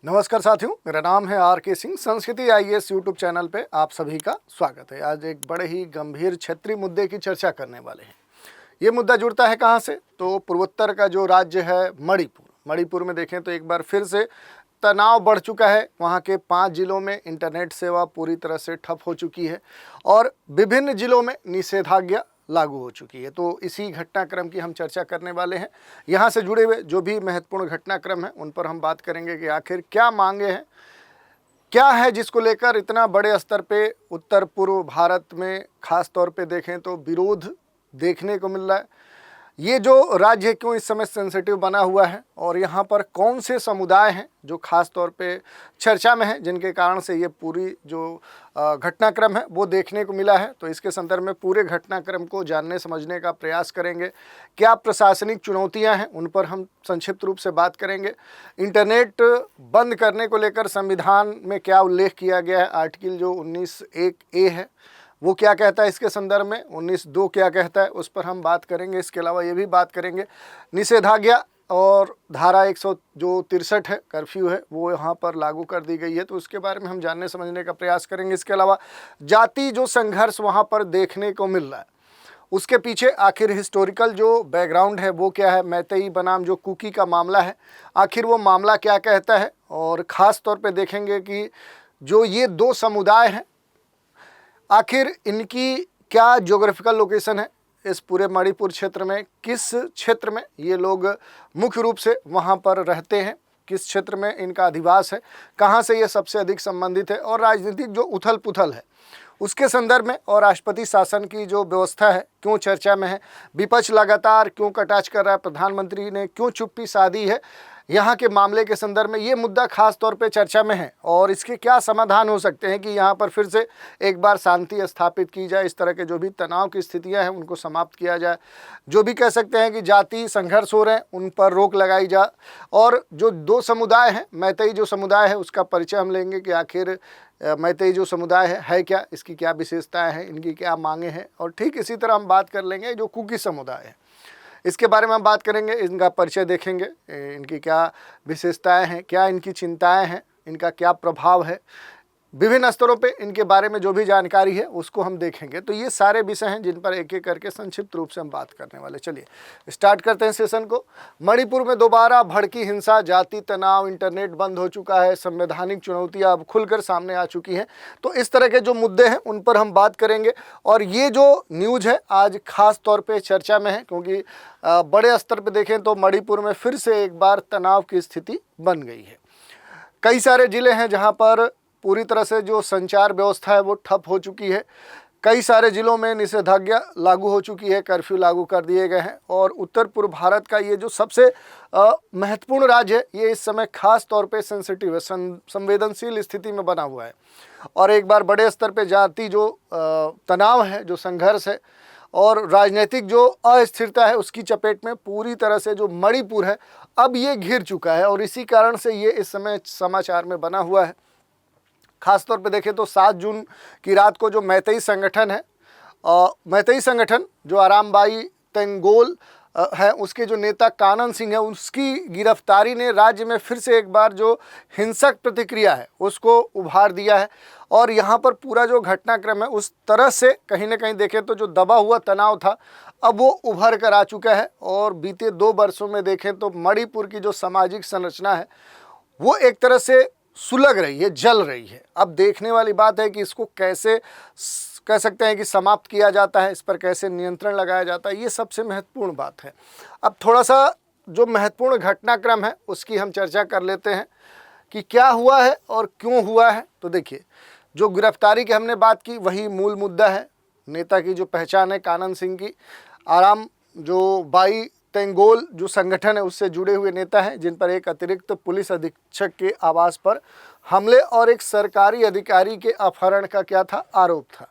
नमस्कार साथियों, मेरा नाम है आर.के. सिंह। संस्कृति आईएएस यूट्यूब चैनल पे आप सभी का स्वागत है। आज एक बड़े ही गंभीर क्षेत्रीय मुद्दे की चर्चा करने वाले हैं। ये मुद्दा जुड़ता है कहाँ से? तो पूर्वोत्तर का जो राज्य है मणिपुर में देखें तो एक बार फिर से तनाव बढ़ चुका है। वहाँ के 5 जिलों में इंटरनेट सेवा पूरी तरह से ठप हो चुकी है और विभिन्न जिलों में निषेधाज्ञा लागू हो चुकी है। तो इसी घटनाक्रम की हम चर्चा करने वाले हैं। यहाँ से जुड़े हुए जो भी महत्वपूर्ण घटनाक्रम हैं उन पर हम बात करेंगे कि आखिर क्या मांगे हैं, क्या है जिसको लेकर इतना बड़े स्तर पे उत्तर पूर्व भारत में खास तौर पे देखें तो विरोध देखने को मिल रहा है। ये जो राज्य क्यों इस समय सेंसिटिव बना हुआ है और यहाँ पर कौन से समुदाय हैं जो खास तौर पे चर्चा में हैं, जिनके कारण से ये पूरी जो घटनाक्रम है वो देखने को मिला है। तो इसके संदर्भ में पूरे घटनाक्रम को जानने समझने का प्रयास करेंगे। क्या प्रशासनिक चुनौतियां हैं उन पर हम संक्षिप्त रूप से बात करेंगे। इंटरनेट बंद करने को लेकर संविधान में क्या उल्लेख किया गया है, आर्टिकल जो 19(1)(a) है वो क्या कहता है, इसके संदर्भ में 19(2) क्या कहता है, उस पर हम बात करेंगे। इसके अलावा ये भी बात करेंगे निषेधाज्ञा और धारा 163 है, कर्फ्यू है, वो यहाँ पर लागू कर दी गई है। तो उसके बारे में हम जानने समझने का प्रयास करेंगे। इसके अलावा जाति जो संघर्ष वहाँ पर देखने को मिल रहा है उसके पीछे आखिर हिस्टोरिकल जो बैकग्राउंड है वो क्या है। मैतेई बनाम जो कुकी का मामला है, आखिर वो मामला क्या कहता है। और ख़ास तौर पे देखेंगे कि जो ये दो समुदाय हैं आखिर इनकी क्या ज्योग्राफिकल लोकेशन है इस पूरे मणिपुर क्षेत्र में, किस क्षेत्र में ये लोग मुख्य रूप से वहाँ पर रहते हैं, किस क्षेत्र में इनका अधिवास है, कहाँ से ये सबसे अधिक संबंधित है, और राजनीतिक जो उथल पुथल है उसके संदर्भ में, और राष्ट्रपति शासन की जो व्यवस्था है क्यों चर्चा में है, विपक्ष लगातार क्यों कटाक्ष कर रहा है, प्रधानमंत्री ने क्यों चुप्पी साधी है, यहाँ के मामले के संदर्भ में ये मुद्दा खास तौर पे चर्चा में है। और इसके क्या समाधान हो सकते हैं कि यहाँ पर फिर से एक बार शांति स्थापित की जाए, इस तरह के जो भी तनाव की स्थितियाँ हैं उनको समाप्त किया जाए, जो भी कह सकते हैं कि जाति संघर्ष हो रहे हैं उन पर रोक लगाई जाए। और जो दो समुदाय हैं, मैतेई जो समुदाय है उसका परिचय हम लेंगे कि आखिर मैतेई जो समुदाय है क्या, इसकी क्या विशेषताएं हैं, इनकी क्या मांगे हैं। और ठीक इसी तरह हम बात कर लेंगे जो कुकी समुदाय है, इसके बारे में हम बात करेंगे, इनका परिचय देखेंगे, इनकी क्या विशेषताएं हैं, क्या इनकी चिंताएं हैं, इनका क्या प्रभाव है, विभिन्न स्तरों पे इनके बारे में जो भी जानकारी है उसको हम देखेंगे। तो ये सारे विषय हैं जिन पर एक एक करके संक्षिप्त रूप से हम बात करने वाले। चलिए स्टार्ट करते हैं सेशन को। मणिपुर में दोबारा भड़की हिंसा, जाति तनाव, इंटरनेट बंद हो चुका है, संवैधानिक चुनौतियां अब खुलकर सामने आ चुकी हैं। तो इस तरह के जो मुद्दे हैं उन पर हम बात करेंगे। और ये जो न्यूज़ है आज खास तौर पर चर्चा में है क्योंकि बड़े स्तर पर देखें तो मणिपुर में फिर से एक बार तनाव की स्थिति बन गई है। कई सारे ज़िले हैं जहाँ पर पूरी तरह से जो संचार व्यवस्था है वो ठप हो चुकी है। कई सारे ज़िलों में निषेधाज्ञा लागू हो चुकी है, कर्फ्यू लागू कर दिए गए हैं। और उत्तर पूर्व भारत का ये जो सबसे महत्वपूर्ण राज्य है ये इस समय खास तौर पे सेंसिटिव है, संवेदनशील स्थिति में बना हुआ है। और एक बार बड़े स्तर पे जाति जो तनाव है, जो संघर्ष है और राजनीतिक जो अस्थिरता है उसकी चपेट में पूरी तरह से जो मणिपुर है अब ये घिर चुका है। और इसी कारण से ये इस समय समाचार में बना हुआ है। खास तौर पे देखें तो 7 जून की रात को जो मैतेई संगठन है, मैतेई संगठन जो आरामबाई तेंगोल है उसके जो नेता कानन सिंह है उसकी गिरफ्तारी ने राज्य में फिर से एक बार जो हिंसक प्रतिक्रिया है उसको उभार दिया है। और यहाँ पर पूरा जो घटनाक्रम है उस तरह से कहीं ना कहीं देखें तो जो दबा हुआ तनाव था अब वो उभर कर आ चुका है। और बीते 2 वर्षों में देखें तो मणिपुर की जो सामाजिक संरचना है वो एक तरह से सुलग रही है, जल रही है। अब देखने वाली बात है कि इसको कैसे कह सकते हैं कि समाप्त किया जाता है, इस पर कैसे नियंत्रण लगाया जाता है, ये सबसे महत्वपूर्ण बात है। अब थोड़ा सा जो महत्वपूर्ण घटनाक्रम है उसकी हम चर्चा कर लेते हैं कि क्या हुआ है और क्यों हुआ है। तो देखिए, जो गिरफ्तारी की हमने बात की वही मूल मुद्दा है। नेता की जो पहचान है कानन सिंह की, आराम जो बाई तेंगोल जो संगठन है उससे जुड़े हुए नेता हैं जिन पर एक अतिरिक्त पुलिस अधीक्षक के आवास पर हमले और एक सरकारी अधिकारी के अपहरण का क्या था, आरोप था।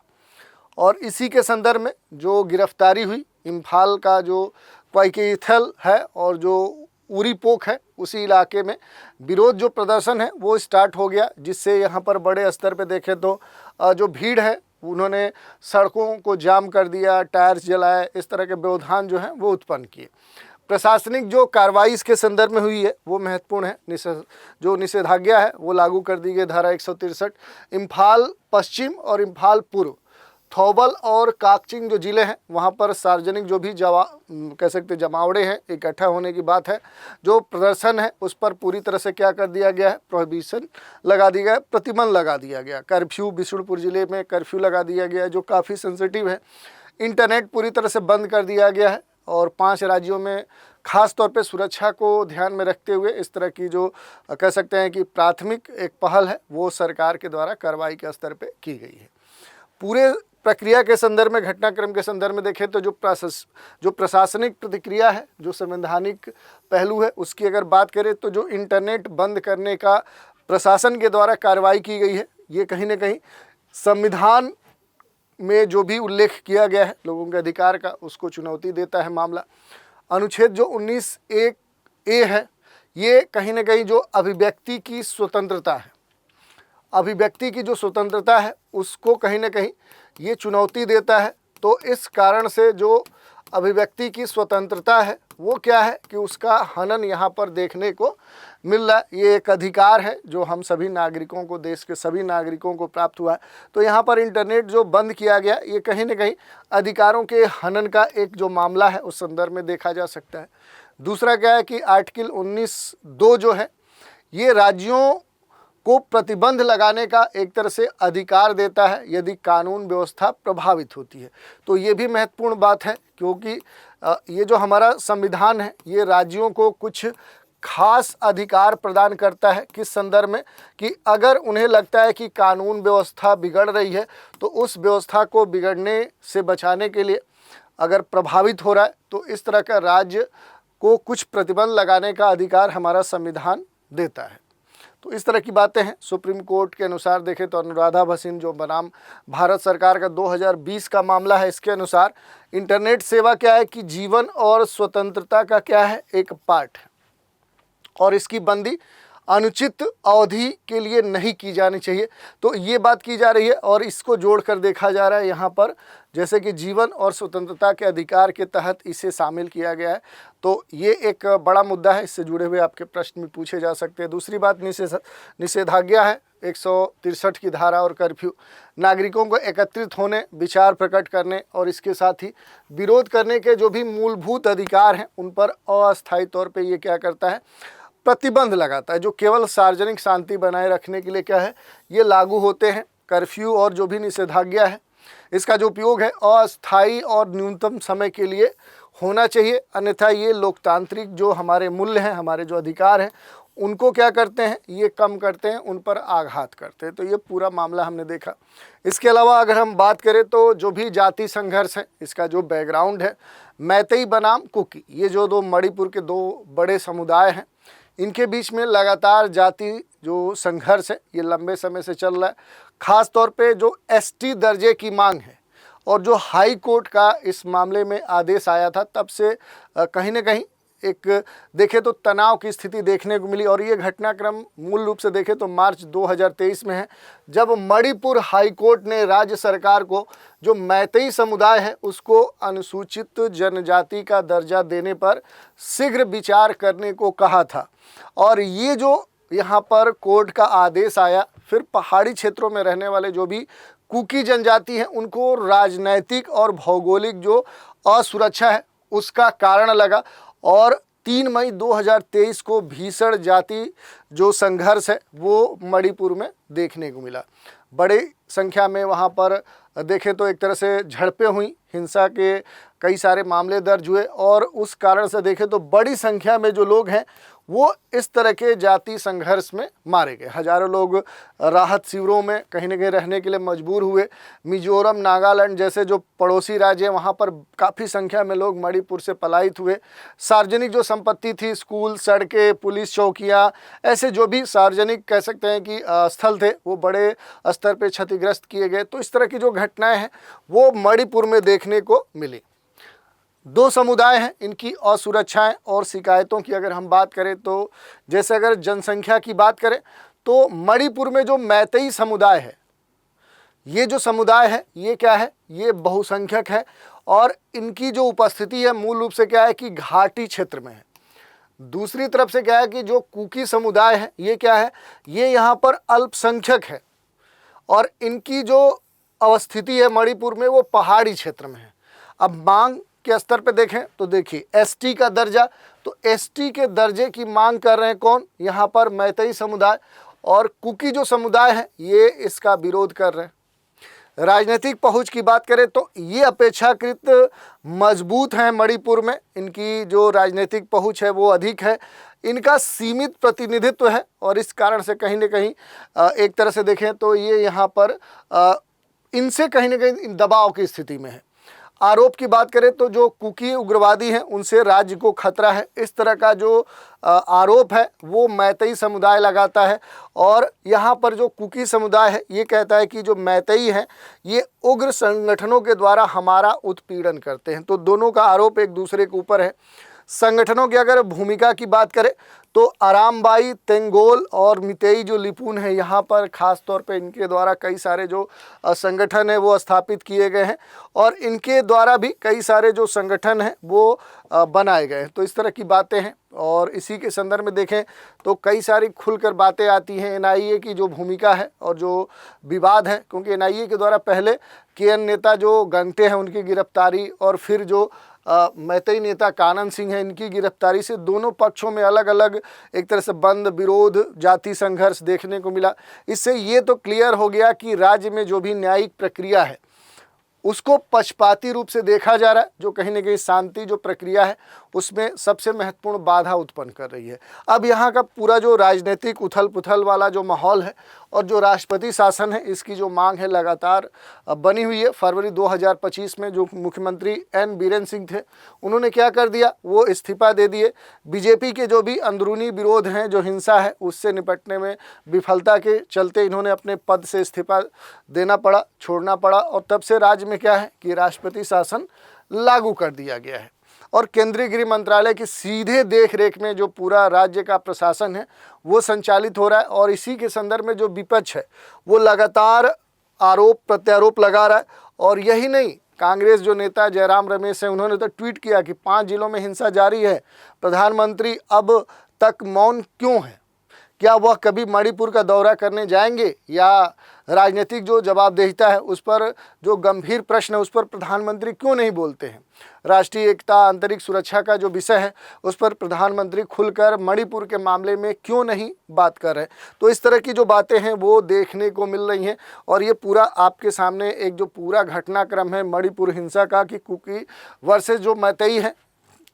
और इसी के संदर्भ में जो गिरफ्तारी हुई, इम्फाल का जो क्वाइकेथल है और जो उरीपोक है उसी इलाके में विरोध जो प्रदर्शन है वो स्टार्ट हो गया, जिससे यहाँ पर बड़े स्तर पे देखें तो जो भीड़ है उन्होंने सड़कों को जाम कर दिया, टायर्स जलाए, इस तरह के व्यवधान जो हैं वो उत्पन्न किए। प्रशासनिक जो कार्रवाई इसके संदर्भ में हुई है वो महत्वपूर्ण है। जो निषेधाज्ञा है वो लागू कर दी गई धारा 163। इम्फाल पश्चिम और इम्फाल पूर्व, थौबल और काकचिंग जो ज़िले हैं वहाँ पर सार्वजनिक जो भी कह सकते जमावड़े हैं, इकट्ठा होने की बात है, जो प्रदर्शन है उस पर पूरी तरह से क्या कर दिया गया है, प्रोहिबिशन लगा दिया गया, प्रतिबंध लगा दिया गया। कर्फ्यू, बिशुनपुर ज़िले में कर्फ्यू लगा दिया गया है जो काफ़ी सेंसिटिव है। इंटरनेट पूरी तरह से बंद कर दिया गया है और 5 राज्यों में खास तौर पे सुरक्षा को ध्यान में रखते हुए इस तरह की जो कह सकते हैं कि प्राथमिक एक पहल है वो सरकार के द्वारा कार्रवाई के स्तर पे की गई है। पूरे प्रक्रिया के संदर्भ में, घटनाक्रम के संदर्भ में देखें तो जो प्रशासनिक प्रतिक्रिया है, जो संवैधानिक पहलू है, उसकी अगर बात करें तो जो इंटरनेट बंद करने का प्रशासन के द्वारा कार्रवाई की गई है, ये कहीं ना कहीं संविधान में जो भी उल्लेख किया गया है लोगों के अधिकार का, उसको चुनौती देता है मामला। अनुच्छेद जो 19(a) है, ये कहीं ना कहीं जो अभिव्यक्ति की स्वतंत्रता है, अभिव्यक्ति की जो स्वतंत्रता है उसको कहीं ना कहीं ये चुनौती देता है। तो इस कारण से जो अभिव्यक्ति की स्वतंत्रता है वो क्या है कि उसका हनन यहाँ पर देखने को मिल रहा है। ये एक अधिकार है जो हम सभी नागरिकों को, देश के सभी नागरिकों को प्राप्त हुआ है। तो यहाँ पर इंटरनेट जो बंद किया गया, ये कहीं ना कहीं अधिकारों के हनन का एक जो मामला है उस संदर्भ में देखा जा सकता है। दूसरा क्या है कि आर्टिकल 19(2) जो है ये राज्यों को प्रतिबंध लगाने का एक तरह से अधिकार देता है यदि कानून व्यवस्था प्रभावित होती है। तो ये भी महत्वपूर्ण बात है क्योंकि ये जो हमारा संविधान है ये राज्यों को कुछ खास अधिकार प्रदान करता है। किस संदर्भ में कि अगर उन्हें लगता है कि कानून व्यवस्था बिगड़ रही है तो उस व्यवस्था को बिगड़ने से बचाने के लिए अगर प्रभावित हो रहा है तो इस तरह का राज्य को कुछ प्रतिबंध लगाने का अधिकार हमारा संविधान देता है। तो इस तरह की बातें हैं। सुप्रीम कोर्ट के अनुसार देखें तो अनुराधा भसीन जो बनाम भारत सरकार का 2020 का मामला है, इसके अनुसार इंटरनेट सेवा क्या है कि जीवन और स्वतंत्रता का क्या है, एक पार्ट है और इसकी बंदी अनुचित अवधि के लिए नहीं की जानी चाहिए। तो ये बात की जा रही है और इसको जोड़कर देखा जा रहा है यहाँ पर, जैसे कि जीवन और स्वतंत्रता के अधिकार के तहत इसे शामिल किया गया है। तो ये एक बड़ा मुद्दा है, इससे जुड़े हुए आपके प्रश्न भी पूछे जा सकते हैं। दूसरी बात निषेधाज्ञा है 163 की धारा और कर्फ्यू नागरिकों को एकत्रित होने, विचार प्रकट करने और इसके साथ ही विरोध करने के जो भी मूलभूत अधिकार हैं उन पर अस्थायी तौर पर ये क्या करता है, प्रतिबंध लगाता है, जो केवल सार्वजनिक शांति बनाए रखने के लिए क्या है ये लागू होते हैं। कर्फ्यू और जो भी निषेधाज्ञा है इसका जो उपयोग है अस्थायी और न्यूनतम समय के लिए होना चाहिए, अन्यथा ये लोकतांत्रिक जो हमारे मूल्य हैं, हमारे जो अधिकार हैं उनको क्या करते हैं, ये कम करते हैं, उन पर आघात करते हैं। तो ये पूरा मामला हमने देखा। इसके अलावा अगर हम बात करें तो जो भी जाति संघर्ष है इसका जो बैकग्राउंड है, मैतेई बनाम कुकी, ये जो दो मणिपुर के 2 बड़े समुदाय हैं इनके बीच में लगातार जाति जो संघर्ष है ये लंबे समय से चल रहा है। ख़ास तौर पे जो एसटी दर्जे की मांग है और जो हाई कोर्ट का इस मामले में आदेश आया था तब से कहीं ना कहीं एक देखें तो तनाव की स्थिति देखने को मिली। और ये घटनाक्रम मूल रूप से देखें तो मार्च 2023 में है, जब मणिपुर हाई कोर्ट ने राज्य सरकार को जो मैतेई समुदाय है उसको अनुसूचित जनजाति का दर्जा देने पर शीघ्र विचार करने को कहा था। और ये जो यहाँ पर कोर्ट का आदेश आया, फिर पहाड़ी क्षेत्रों में रहने वाले जो भी कुकी जनजाति हैं उनको राजनैतिक और भौगोलिक जो असुरक्षा है उसका कारण लगा और 3 मई 2023 को भीषण जाति जो संघर्ष है वो मणिपुर में देखने को मिला। बड़ी संख्या में वहाँ पर देखें तो एक तरह से झड़पें हुई, हिंसा के कई सारे मामले दर्ज हुए और उस कारण से देखें तो बड़ी संख्या में जो लोग हैं वो इस तरह के जाति संघर्ष में मारे गए। हजारों लोग राहत शिविरों में कहीं न कहीं रहने के लिए मजबूर हुए। मिजोरम, नागालैंड जैसे जो पड़ोसी राज्य हैं वहाँ पर काफ़ी संख्या में लोग मणिपुर से पलायित हुए। सार्वजनिक जो संपत्ति थी, स्कूल, सड़कें, पुलिस चौकियाँ, ऐसे जो भी सार्वजनिक कह सकते हैं कि स्थल थे वो बड़े स्तर पर क्षतिग्रस्त किए गए। तो इस तरह की जो घटनाएँ हैं वो मणिपुर में देखने को मिली। 2 समुदाय हैं, इनकी असुरक्षाएं और शिकायतों की अगर हम बात करें तो जैसे अगर जनसंख्या की बात करें तो मणिपुर में जो मैतेई समुदाय है, ये जो समुदाय है ये क्या है, ये बहुसंख्यक है और इनकी जो उपस्थिति है मूल रूप से क्या है कि घाटी क्षेत्र में है। दूसरी तरफ से क्या है कि जो कुकी समुदाय है ये क्या है, ये यहाँ पर अल्पसंख्यक है और इनकी जो अवस्थिति है मणिपुर में वो पहाड़ी क्षेत्र में है। अब मांग के स्तर पे देखें तो देखिए एसटी का दर्जा, तो एसटी के दर्जे की मांग कर रहे हैं कौन, यहाँ पर मैतेई समुदाय, और कुकी जो समुदाय है ये इसका विरोध कर रहे हैं। राजनीतिक पहुंच की बात करें तो ये अपेक्षाकृत मजबूत हैं मणिपुर में, इनकी जो राजनीतिक पहुंच है वो अधिक है, इनका सीमित प्रतिनिधित्व है और इस कारण से कहीं न कहीं एक तरह से देखें तो ये यहाँ पर इनसे कहीं न कहीं दबाव की स्थिति में है। आरोप की बात करें तो जो कुकी उग्रवादी हैं उनसे राज्य को खतरा है, इस तरह का जो आरोप है वो मैतेई समुदाय लगाता है। और यहाँ पर जो कुकी समुदाय है ये कहता है कि जो मैतेई हैं ये उग्र संगठनों के द्वारा हमारा उत्पीड़न करते हैं। तो दोनों का आरोप एक दूसरे के ऊपर है। संगठनों की अगर भूमिका की बात करें तो अरामबाई, तेंगोल और मितेई जो लिपुन है यहाँ पर ख़ास तौर पे इनके द्वारा कई सारे जो संगठन है वो स्थापित किए गए हैं और इनके द्वारा भी कई सारे जो संगठन हैं वो बनाए गए हैं। तो इस तरह की बातें हैं और इसी के संदर्भ में देखें तो कई सारी खुलकर बातें आती हैं एनआईए की जो भूमिका है और जो विवाद है, क्योंकि एनआईए के द्वारा पहले केएन नेता जो गंगटे हैं उनकी गिरफ्तारी और फिर जो मैतेई नेता कानन सिंह है इनकी गिरफ्तारी से दोनों पक्षों में अलग अलग एक तरह से बंद विरोध, जाति संघर्ष देखने को मिला। इससे ये तो क्लियर हो गया कि राज्य में जो भी न्यायिक प्रक्रिया है उसको पक्षपाती रूप से देखा जा रहा है, जो कहीं न कहीं शांति जो प्रक्रिया है उसमें सबसे महत्वपूर्ण बाधा उत्पन्न कर रही है। अब यहाँ का पूरा जो राजनीतिक उथल पुथल वाला जो माहौल है और जो राष्ट्रपति शासन है इसकी जो मांग है लगातार बनी हुई है। फरवरी 2025 में जो मुख्यमंत्री एन बीरेन सिंह थे उन्होंने क्या कर दिया, वो इस्तीफा दे दिए। बीजेपी के जो भी अंदरूनी विरोध हैं, जो हिंसा है उससे निपटने में विफलता के चलते इन्होंने अपने पद से इस्तीफा देना पड़ा, छोड़ना पड़ा और तब से राज्य में क्या है कि राष्ट्रपति शासन लागू कर दिया गया है और केंद्रीय गृह मंत्रालय की सीधे देख रेख में जो पूरा राज्य का प्रशासन है वो संचालित हो रहा है। और इसी के संदर्भ में जो विपक्ष है वो लगातार आरोप प्रत्यारोप लगा रहा है। और यही नहीं, कांग्रेस जो नेता जयराम रमेश है उन्होंने तो ट्वीट किया कि 5 जिलों में हिंसा जारी है, प्रधानमंत्री अब तक मौन क्यों है, क्या वह कभी मणिपुर का दौरा करने जाएंगे, या राजनीतिक जो जवाबदेहिता है उस पर जो गंभीर प्रश्न है उस पर प्रधानमंत्री क्यों नहीं बोलते हैं। राष्ट्रीय एकता, आंतरिक सुरक्षा का जो विषय है उस पर प्रधानमंत्री खुलकर मणिपुर के मामले में क्यों नहीं बात कर रहे। तो इस तरह की जो बातें हैं वो देखने को मिल रही हैं और ये पूरा आपके सामने एक जो पूरा घटनाक्रम है मणिपुर हिंसा का कि कुकी वर्सेस जो मैतेई है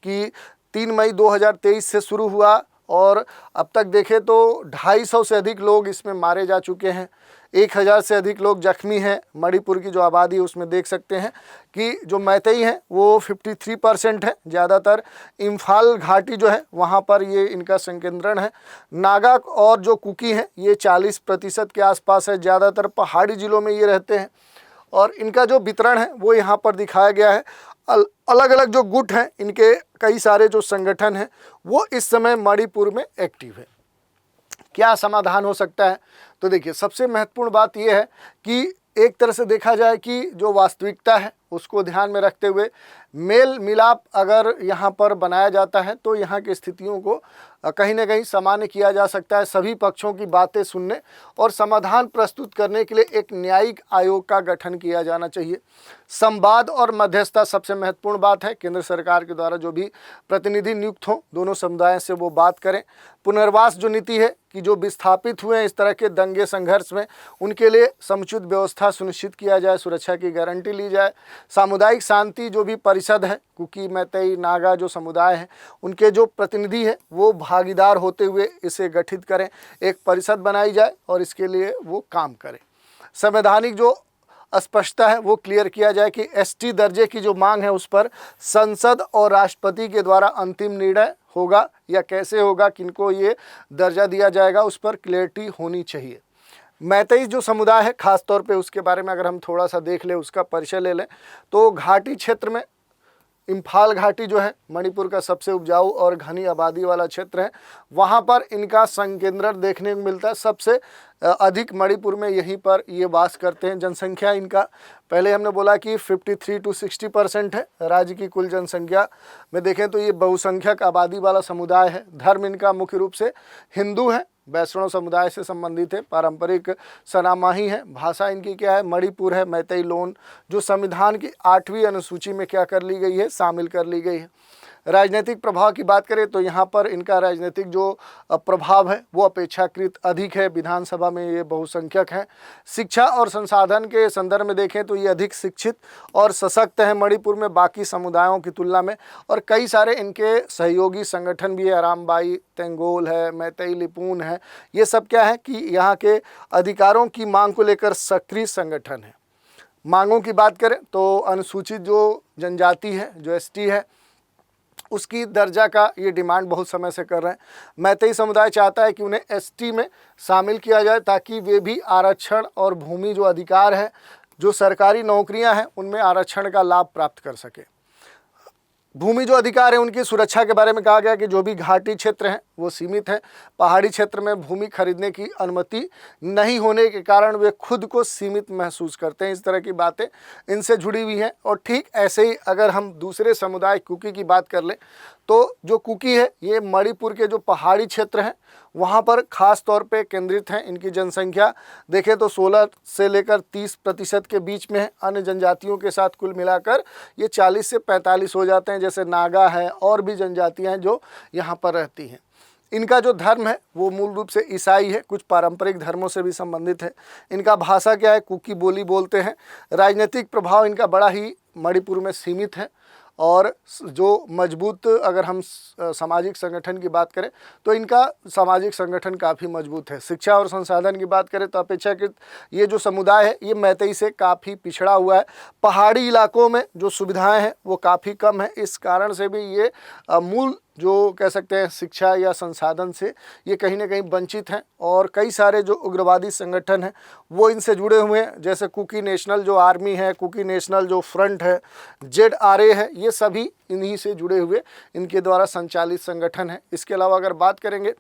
कि 3 मई 2023 से शुरू हुआ और अब तक देखें तो 250 से अधिक लोग इसमें मारे जा चुके हैं, 1000 से अधिक लोग जख्मी हैं। मणिपुर की जो आबादी है उसमें देख सकते हैं कि जो मैतेई हैं वो 53% है, ज़्यादातर इम्फाल घाटी जो है वहाँ पर ये इनका संकेंद्रण है। नागा और जो कुकी हैं ये 40% के आसपास है, ज़्यादातर पहाड़ी ज़िलों में ये रहते हैं और इनका जो वितरण है वो यहाँ पर दिखाया गया है। अलग अलग जो गुट हैं, इनके कई सारे जो संगठन हैं वो इस समय मणिपुर में एक्टिव है। क्या समाधान हो सकता है, तो देखिए सबसे महत्वपूर्ण बात यह है कि एक तरह से देखा जाए कि जो वास्तविकता है उसको ध्यान में रखते हुए मेल मिलाप अगर यहाँ पर बनाया जाता है तो यहाँ की स्थितियों को कहीं ना कहीं सामान्य किया जा सकता है। सभी पक्षों की बातें सुनने और समाधान प्रस्तुत करने के लिए एक न्यायिक आयोग का गठन किया जाना चाहिए। संवाद और मध्यस्थता सबसे महत्वपूर्ण बात है। केंद्र सरकार के द्वारा जो भी प्रतिनिधि नियुक्त हों दोनों समुदायों से वो बात करें। पुनर्वास जो नीति है कि जो विस्थापित हुए हैं इस तरह के दंगे संघर्ष में उनके लिए समुचित व्यवस्था सुनिश्चित किया जाए, सुरक्षा की गारंटी ली जाए। सामुदायिक शांति जो भी परिषद है, कुकी, मैतेई, नागा जो समुदाय हैं उनके जो प्रतिनिधि है वो भागीदार होते हुए इसे गठित करें, एक परिषद बनाई जाए और इसके लिए वो काम करें। संवैधानिक जो स्पष्टता है वो क्लियर किया जाए कि एसटी दर्जे की जो मांग है उस पर संसद और राष्ट्रपति के द्वारा अंतिम निर्णय होगा या कैसे होगा, किनको ये दर्जा दिया जाएगा, उस पर क्लियरिटी होनी चाहिए। मैतेई जो समुदाय है खास तौर पे उसके बारे में अगर हम थोड़ा सा देख लें, उसका परिचय ले लें तो घाटी क्षेत्र में इम्फाल घाटी जो है मणिपुर का सबसे उपजाऊ और घनी आबादी वाला क्षेत्र है, वहाँ पर इनका संकेंद्रण देखने को मिलता है। सबसे अधिक मणिपुर में यहीं पर ये वास करते हैं। जनसंख्या इनका पहले हमने बोला कि 53 to 60% है। राज्य की कुल जनसंख्या में देखें तो ये बहुसंख्यक आबादी वाला समुदाय है। धर्म इनका मुख्य रूप से हिंदू है, वैष्णव समुदाय से संबंधित है। पारंपरिक सनामाही है। भाषा इनकी क्या है, मणिपुर है, मैतेई लोन, जो संविधान की 8वीं अनुसूची में क्या कर ली गई है, शामिल कर ली गई है। राजनीतिक प्रभाव की बात करें तो यहाँ पर इनका राजनीतिक जो प्रभाव है वो अपेक्षाकृत अधिक है। विधानसभा में ये बहुसंख्यक हैं। शिक्षा और संसाधन के संदर्भ में देखें तो ये अधिक शिक्षित और सशक्त हैं मणिपुर में बाकी समुदायों की तुलना में। और कई सारे इनके सहयोगी संगठन भी है, रामबाई तेंगोल है, मैतेई लिपून है। ये सब क्या है कि यहाँ के अधिकारों की मांग को लेकर सक्रिय संगठन है। मांगों की बात करें तो अनुसूचित जो जनजाति है, जो एसटी है, उसकी दर्जा का ये डिमांड बहुत समय से कर रहे हैं। मैतेई समुदाय चाहता है कि उन्हें एसटी में शामिल किया जाए ताकि वे भी आरक्षण और भूमि जो अधिकार है, जो सरकारी नौकरियां हैं, उनमें आरक्षण का लाभ प्राप्त कर सके। भूमि जो अधिकार है उनकी सुरक्षा के बारे में कहा गया कि जो भी घाटी क्षेत्र हैं वो सीमित है। पहाड़ी क्षेत्र में भूमि खरीदने की अनुमति नहीं होने के कारण वे खुद को सीमित महसूस करते हैं। इस तरह की बातें इनसे जुड़ी हुई हैं। और ठीक ऐसे ही अगर हम दूसरे समुदाय कुकी की बात कर लें तो जो कुकी है ये मणिपुर के जो पहाड़ी क्षेत्र हैं वहाँ पर ख़ास तौर पे केंद्रित हैं। इनकी जनसंख्या देखें तो 16 से लेकर 30% के बीच में है। अन्य जनजातियों के साथ कुल मिलाकर ये 40 से 45 हो जाते हैं। जैसे नागा है और भी जनजातियाँ हैं जो यहाँ पर रहती हैं। इनका जो धर्म है वो मूल रूप से ईसाई है, कुछ पारंपरिक धर्मों से भी संबंधित है। इनका भाषा क्या है, कुकी बोली बोलते हैं। राजनीतिक प्रभाव इनका बड़ा ही मणिपुर में सीमित है। और जो मजबूत अगर हम सामाजिक संगठन की बात करें तो इनका सामाजिक संगठन काफ़ी मजबूत है। शिक्षा और संसाधन की बात करें तो अपेक्षाकृत ये जो समुदाय है ये मैतेई से काफ़ी पिछड़ा हुआ है। पहाड़ी इलाकों में जो सुविधाएं हैं वो काफ़ी कम है। इस कारण से भी ये मूल जो कह सकते हैं शिक्षा या संसाधन से ये कहीं ना कहीं वंचित हैं। और कई सारे जो उग्रवादी संगठन हैं वो इनसे जुड़े हुए हैं। जैसे कुकी नेशनल जो आर्मी है, कुकी नेशनल जो फ्रंट है, ZRA है, ये सभी इन्हीं से जुड़े हुए इनके द्वारा संचालित संगठन है। इसके अलावा अगर बात करेंगे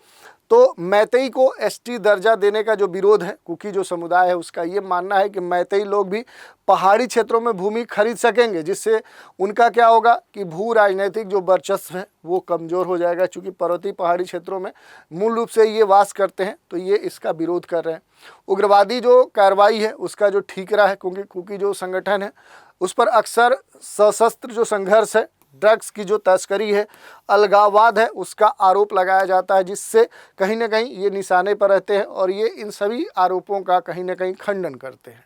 तो मैतेई को एसटी दर्जा देने का जो विरोध है, कुकी जो समुदाय है उसका ये मानना है कि मैतेई लोग भी पहाड़ी क्षेत्रों में भूमि खरीद सकेंगे, जिससे उनका क्या होगा कि भू राजनीतिक जो वर्चस्व है वो कमज़ोर हो जाएगा। चूँकि पर्वतीय पहाड़ी क्षेत्रों में मूल रूप से ये वास करते हैं तो ये इसका विरोध कर रहे हैं। उग्रवादी जो कार्रवाई है उसका जो ठीकरा है, क्योंकि कुकी जो संगठन है उस पर अक्सर सशस्त्र जो संघर्ष है, ड्रग्स की जो तस्करी है, अलगाववाद है, उसका आरोप लगाया जाता है, जिससे कहीं ना कहीं ये निशाने पर रहते हैं और ये इन सभी आरोपों का कहीं ना कहीं खंडन करते हैं।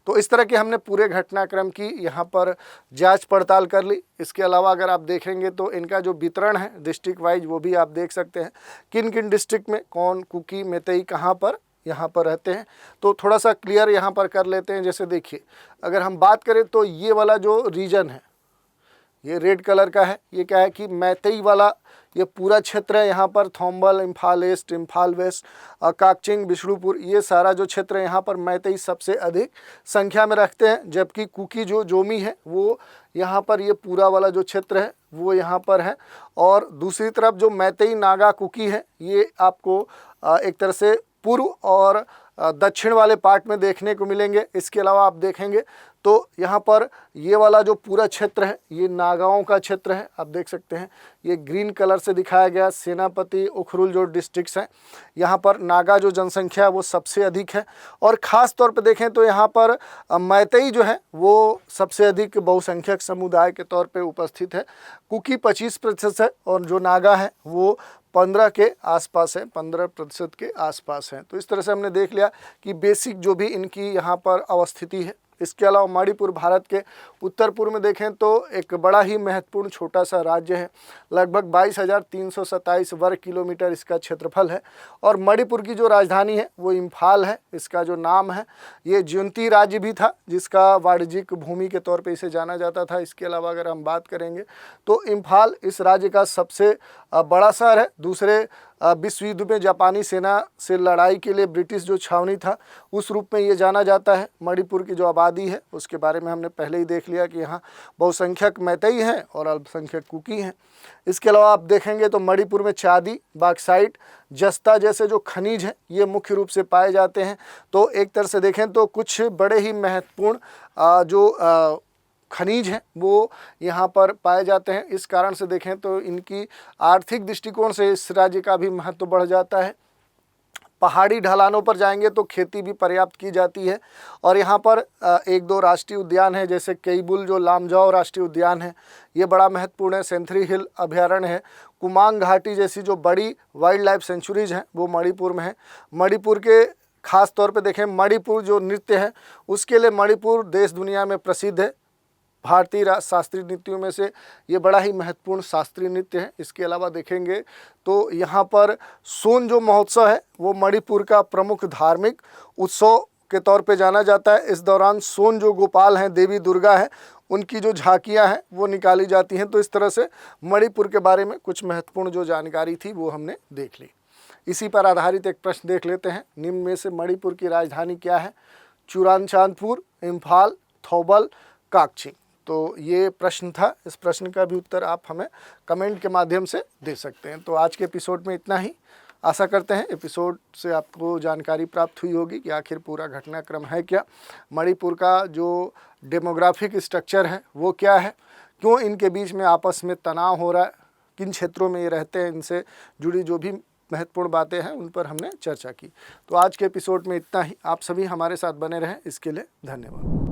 तो इस तरह के हमने पूरे घटनाक्रम की यहाँ पर जांच पड़ताल कर ली। इसके अलावा अगर आप देखेंगे तो इनका जो वितरण है डिस्ट्रिक्ट वाइज वो भी आप देख सकते हैं, किन किन डिस्ट्रिक्ट में कौन कुकी मैतेई कहाँ पर यहाँ पर रहते हैं। तो थोड़ा सा क्लियर यहाँ पर कर लेते हैं। जैसे देखिए अगर हम बात करें तो ये वाला जो रीजन है ये रेड कलर का है, ये क्या है कि मैतेई वाला ये पूरा क्षेत्र है। यहाँ पर थोम्बल, इम्फाल ईस्ट, इम्फाल वेस्ट, काकचिंग, बिष्णुपुर, ये सारा जो क्षेत्र है यहाँ पर मैतेई सबसे अधिक संख्या में रखते हैं। जबकि कुकी जो जोमी है वो यहाँ पर ये पूरा वाला जो क्षेत्र है वो यहाँ पर है। और दूसरी तरफ जो मैतेई नागा कुकी है ये आपको एक तरह से पूर्व और दक्षिण वाले पार्ट में देखने को मिलेंगे। इसके अलावा आप देखेंगे तो यहाँ पर ये वाला जो पूरा क्षेत्र है ये नागाओं का क्षेत्र है। आप देख सकते हैं ये ग्रीन कलर से दिखाया गया। सेनापति, उखरुल जो डिस्ट्रिक्ट्स हैं यहाँ पर नागा जो जनसंख्या है वो सबसे अधिक है। और ख़ास तौर पे देखें तो यहाँ पर मैतेई जो है वो सबसे अधिक बहुसंख्यक समुदाय के तौर पे उपस्थित है। कुकी 25% है और जो नागा है वो 15 के आसपास है, 15% के आसपास है। तो इस तरह से हमने देख लिया कि बेसिक जो भी इनकी यहाँ पर अवस्थिति है। इसके अलावा मणिपुर भारत के उत्तर पूर्व में देखें तो एक बड़ा ही महत्वपूर्ण छोटा सा राज्य है। लगभग 22,327 वर्ग किलोमीटर इसका क्षेत्रफल है। और मणिपुर की जो राजधानी है वो इम्फाल है। इसका जो नाम है ये ज्युंती राज्य भी था, जिसका वाणिज्यिक भूमि के तौर पे इसे जाना जाता था। इसके अलावा अगर हम बात करेंगे तो इम्फाल इस राज्य का सबसे बड़ा शहर है। दूसरे विश्व युद्ध में जापानी सेना से लड़ाई के लिए ब्रिटिश जो छावनी था उस रूप में ये जाना जाता है। मणिपुर की जो आबादी है उसके बारे में हमने पहले ही देख लिया कि यहाँ बहुसंख्यक मैतेई हैं और अल्पसंख्यक कुकी हैं। इसके अलावा आप देखेंगे तो मणिपुर में चांदी, बॉक्साइट, जस्ता जैसे जो खनिज हैं ये मुख्य रूप से पाए जाते हैं। तो एक तरह से देखें तो कुछ बड़े ही महत्वपूर्ण जो खनिज हैं वो यहाँ पर पाए जाते हैं। इस कारण से देखें तो इनकी आर्थिक दृष्टिकोण से इस राज्य का भी महत्व बढ़ जाता है। पहाड़ी ढलानों पर जाएंगे तो खेती भी पर्याप्त की जाती है और यहाँ पर एक दो राष्ट्रीय उद्यान है, जैसे केबुल जो लामजाओ राष्ट्रीय उद्यान है ये बड़ा महत्वपूर्ण है। सेंथरी हिल अभयारण्य है। कुमांग घाटी जैसी जो बड़ी वाइल्ड लाइफ सेंचुरीज हैं वो मणिपुर में है। मणिपुर के खास तौर पे देखें, मणिपुर जो नृत्य है उसके लिए मणिपुर देश दुनिया में प्रसिद्ध है। भारतीय शास्त्रीय नृत्यों में से ये बड़ा ही महत्वपूर्ण शास्त्रीय नृत्य है। इसके अलावा देखेंगे तो यहाँ पर सोन जो महोत्सव है वो मणिपुर का प्रमुख धार्मिक उत्सव के तौर पे जाना जाता है। इस दौरान सोन जो गोपाल हैं, देवी दुर्गा है, उनकी जो झांकियाँ हैं वो निकाली जाती हैं। तो इस तरह से मणिपुर के बारे में कुछ महत्वपूर्ण जो जानकारी थी वो हमने देख ली। इसी पर आधारित एक प्रश्न देख लेते हैं। निम्न में से मणिपुर की राजधानी क्या है? चुराचांदपुर, इम्फाल, थौबल, काकचिंग। तो ये प्रश्न था। इस प्रश्न का भी उत्तर आप हमें कमेंट के माध्यम से दे सकते हैं। तो आज के एपिसोड में इतना ही। आशा करते हैं एपिसोड से आपको जानकारी प्राप्त हुई होगी कि आखिर पूरा घटनाक्रम है क्या, मणिपुर का जो डेमोग्राफिक स्ट्रक्चर है वो क्या है, क्यों इनके बीच में आपस में तनाव हो रहा है, किन क्षेत्रों में ये रहते हैं, इनसे जुड़ी जो भी महत्वपूर्ण बातें हैं उन पर हमने चर्चा की। तो आज के एपिसोड में इतना ही। आप सभी हमारे साथ बने रहें, इसके लिए धन्यवाद।